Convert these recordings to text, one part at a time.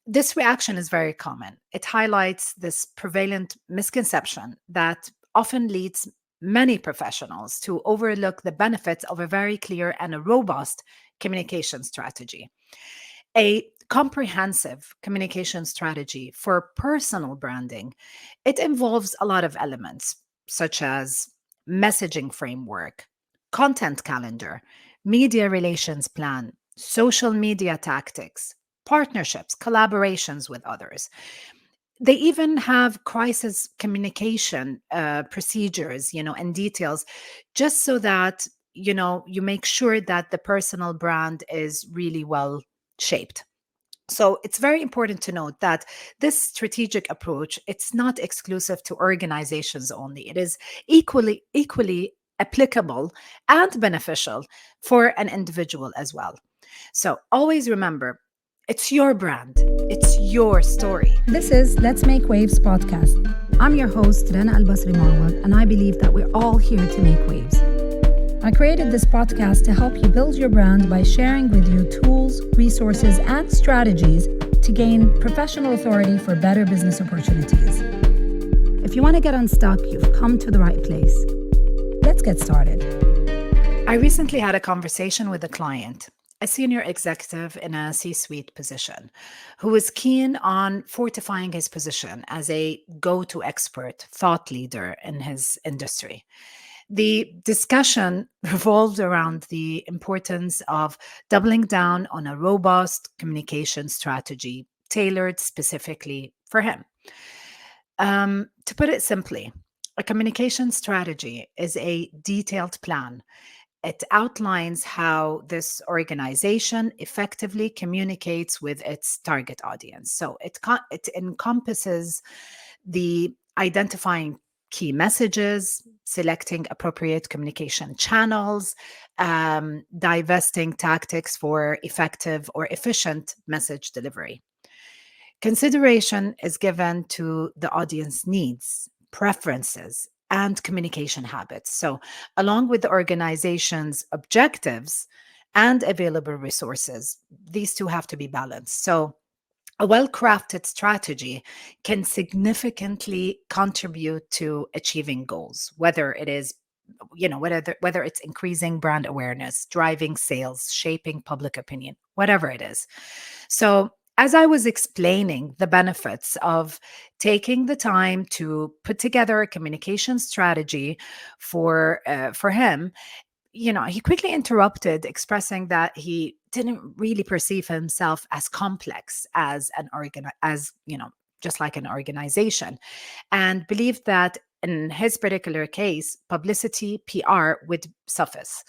This reaction is very common. It highlights this prevalent misconception that often leads many professionals to overlook the benefits of a very clear and a robust communication strategy. A comprehensive communication strategy for personal branding, it involves a lot of elements such as messaging framework, content calendar, media relations plan, social media tactics, partnerships, collaborations with others. They even have crisis communication procedures, and details, just so that you make sure that the personal brand is really well shaped. So it's very important to note that this strategic approach, it's not exclusive to organizations only. It is equally applicable and beneficial for an individual as well. So always remember, it's your brand, it's your story. This is Let's Make Waves podcast. I'm your host, Rana Al-Basri Marwad, and I believe that we're all here to make waves. I created this podcast to help you build your brand by sharing with you tools, resources, and strategies to gain professional authority for better business opportunities. If you want to get unstuck, you've come to the right place. Let's get started. I recently had a conversation with a client, a senior executive in a C suite position, who was keen on fortifying his position as a go to expert thought leader in his industry. The discussion revolved around the importance of doubling down on a robust communication strategy tailored specifically for him. To put it simply, a communication strategy is a detailed plan. It outlines how this organization effectively communicates with its target audience. So it encompasses the identifying key messages, selecting appropriate communication channels, divesting tactics for effective or efficient message delivery. Consideration is given to the audience needs, preferences, and communication habits. So, along with the organization's objectives and available resources, these two have to be balanced. So, a well crafted strategy can significantly contribute to achieving goals, whether it is whether it's increasing brand awareness, driving sales, shaping public opinion, whatever it is. So as I was explaining the benefits of taking the time to put together a communication strategy for him, he quickly interrupted, expressing that he didn't really perceive himself as complex as just like an organization, and believed that in his particular case, publicity, PR would suffice.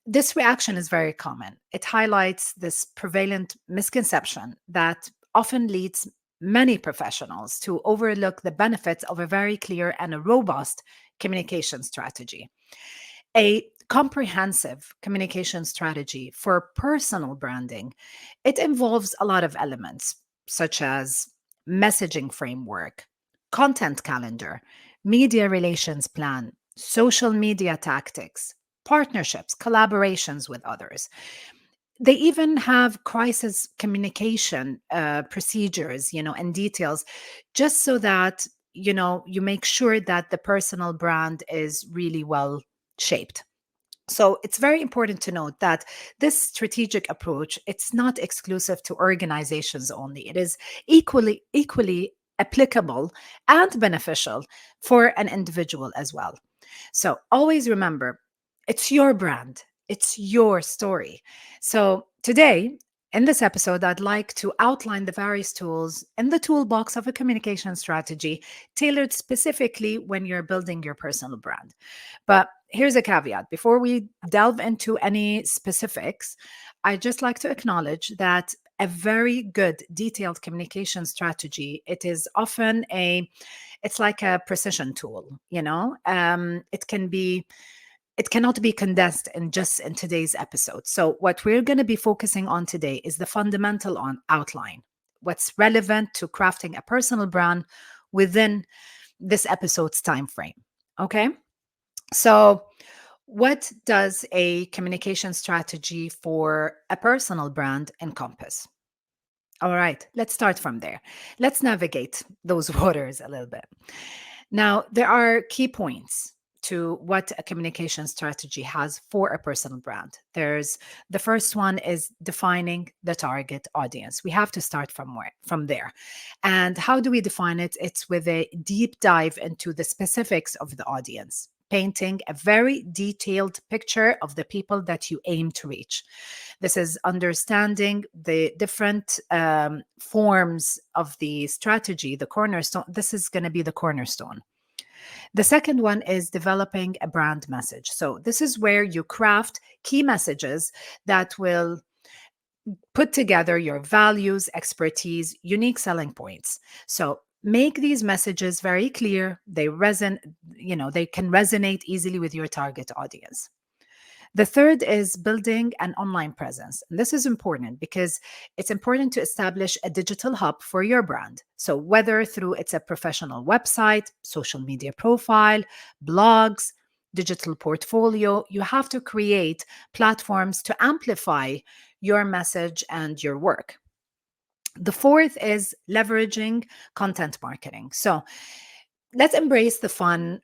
This reaction is very common. It highlights this prevalent misconception that often leads many professionals to overlook the benefits of a very clear and a robust communication strategy. A comprehensive communication strategy for personal branding, it involves a lot of elements such as messaging framework, content calendar, media relations plan, social media tactics, partnerships, collaborations with others. They even have crisis communication procedures, and details, just so that you make sure that the personal brand is really well shaped. So it's very important to note that this strategic approach, it's not exclusive to organizations only. It is equally applicable and beneficial for an individual as well. So always remember, it's your brand, it's your story. So today, in this episode, I'd like to outline the various tools in the toolbox of a communication strategy tailored specifically when you're building your personal brand. But here's a caveat. Before we delve into any specifics, I'd just like to acknowledge that a very good detailed communication strategy, it's like a precision tool. It cannot be condensed in today's episode. So what we're going to be focusing on today is the fundamental outline, what's relevant to crafting a personal brand within this episode's time frame. Okay? So what does a communication strategy for a personal brand encompass? All right, let's start from there. Let's navigate those waters a little bit. Now, there are key points to what a communication strategy has for a personal brand. There's the first one is defining the target audience. We have to start from there. And how do we define it? It's with a deep dive into the specifics of the audience, painting a very detailed picture of the people that you aim to reach. This is understanding the different forms of the strategy, the cornerstone. This is going to be the cornerstone. The second one is developing a brand message. So, this is where you craft key messages that will put together your values, expertise, unique selling points. So, make these messages very clear. They can resonate easily with your target audience. The third is building an online presence. And this is important because it's important to establish a digital hub for your brand. So whether through it's a professional website, social media profile, blogs, digital portfolio, you have to create platforms to amplify your message and your work. The fourth is leveraging content marketing. So let's embrace the fun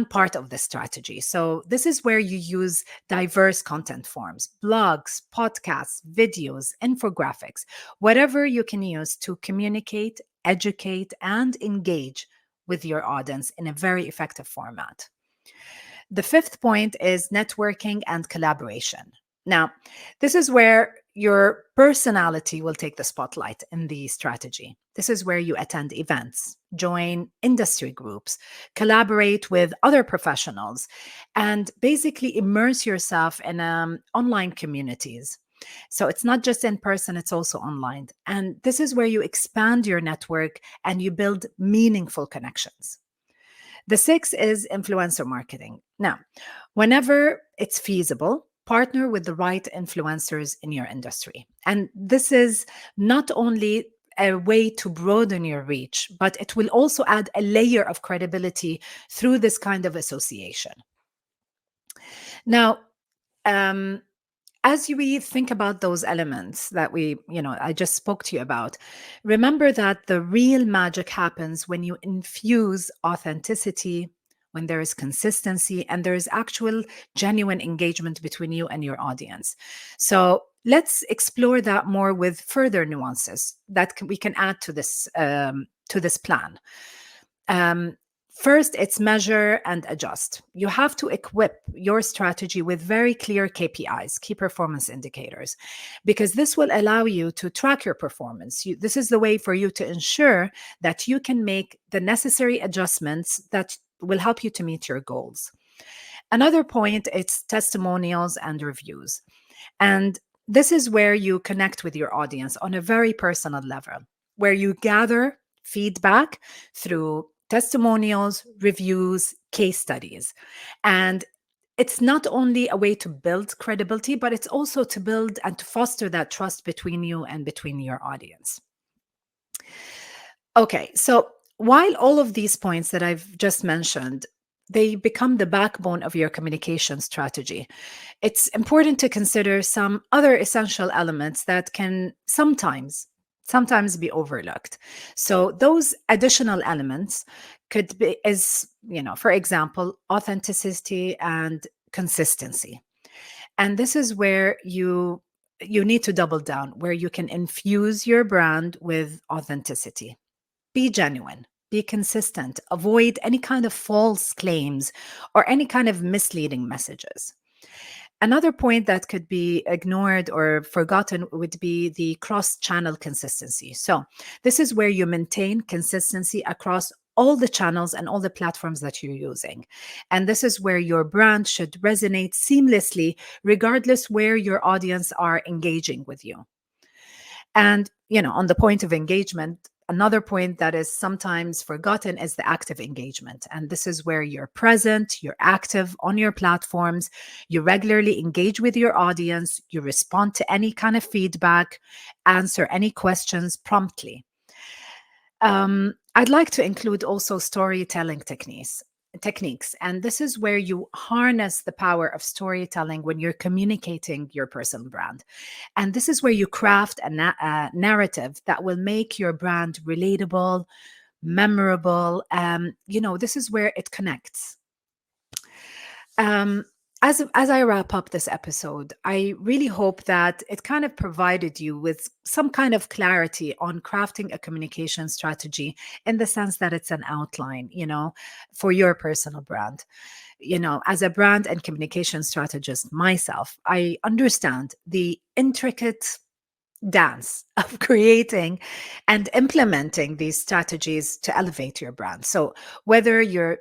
part of the strategy. So, this is where you use diverse content forms, blogs, podcasts, videos, infographics, whatever you can use to communicate, educate, and engage with your audience in a very effective format. The fifth point is networking and collaboration. Now, this is where your personality will take the spotlight in the strategy. This is where you attend events, join industry groups, collaborate with other professionals, and basically immerse yourself in online communities. So it's not just in person, it's also online. And this is where you expand your network and you build meaningful connections. The sixth is influencer marketing. Now, whenever it's feasible, partner with the right influencers in your industry. And this is not only a way to broaden your reach, but it will also add a layer of credibility through this kind of association. Now, um, as we think about those elements that I just spoke to you about, remember that the real magic happens when you infuse authenticity, when there is consistency, and there is actual genuine engagement between you and your audience. So let's explore that more with further nuances that we can add to this plan. Um, First, it's measure and adjust. You have to equip your strategy with very clear KPIs, key performance indicators, because this will allow you to track your performance. This is the way for you to ensure that you can make the necessary adjustments that will help you to meet your goals. Another point, it's testimonials and reviews. And this is where you connect with your audience on a very personal level, where you gather feedback through testimonials, reviews, case studies. And it's not only a way to build credibility, but it's also to build and to foster that trust between you and between your audience. Okay, so while all of these points that I've just mentioned, they become the backbone of your communication strategy, it's important to consider some other essential elements that can sometimes be overlooked. So those additional elements could be for example, authenticity and consistency. And this is where you need to double down, where you can infuse your brand with authenticity. Be genuine, be consistent, avoid any kind of false claims or any kind of misleading messages. Another point that could be ignored or forgotten would be the cross channel consistency. So, this is where you maintain consistency across all the channels and all the platforms that you're using. And this is where your brand should resonate seamlessly, regardless where your audience are engaging with you. And, on the point of engagement, another point that is sometimes forgotten is the active engagement. And this is where you're present, you're active on your platforms, you regularly engage with your audience, you respond to any kind of feedback, answer any questions promptly. I'd like to include also storytelling techniques. techniques. And this is where you harness the power of storytelling when you're communicating your personal brand. And this is where you craft a narrative that will make your brand relatable, memorable. This is where it connects. Um, as I wrap up this episode, I really hope that it kind of provided you with some kind of clarity on crafting a communication strategy, in the sense that it's an outline, for your personal brand. As a brand and communication strategist myself, I understand the intricate dance of creating and implementing these strategies to elevate your brand. So whether you're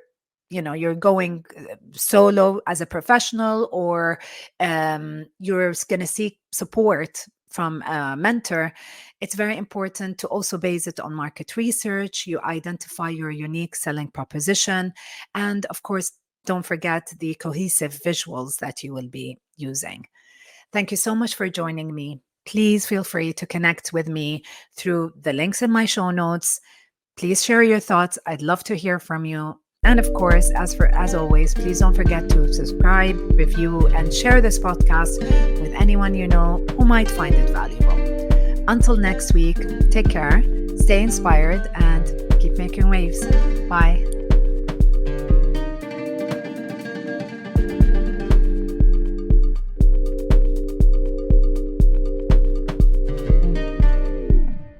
going solo as a professional, or you're going to seek support from a mentor, it's very important to also base it on market research. You identify your unique selling proposition, and of course, don't forget the cohesive visuals that you will be using. Thank you so much for joining me. Please feel free to connect with me through the links in my show notes. Please share your thoughts. I'd love to hear from you. And of course, as always, please don't forget to subscribe, review, and share this podcast with anyone you know who might find it valuable. Until next week, take care, stay inspired, and keep making waves. Bye.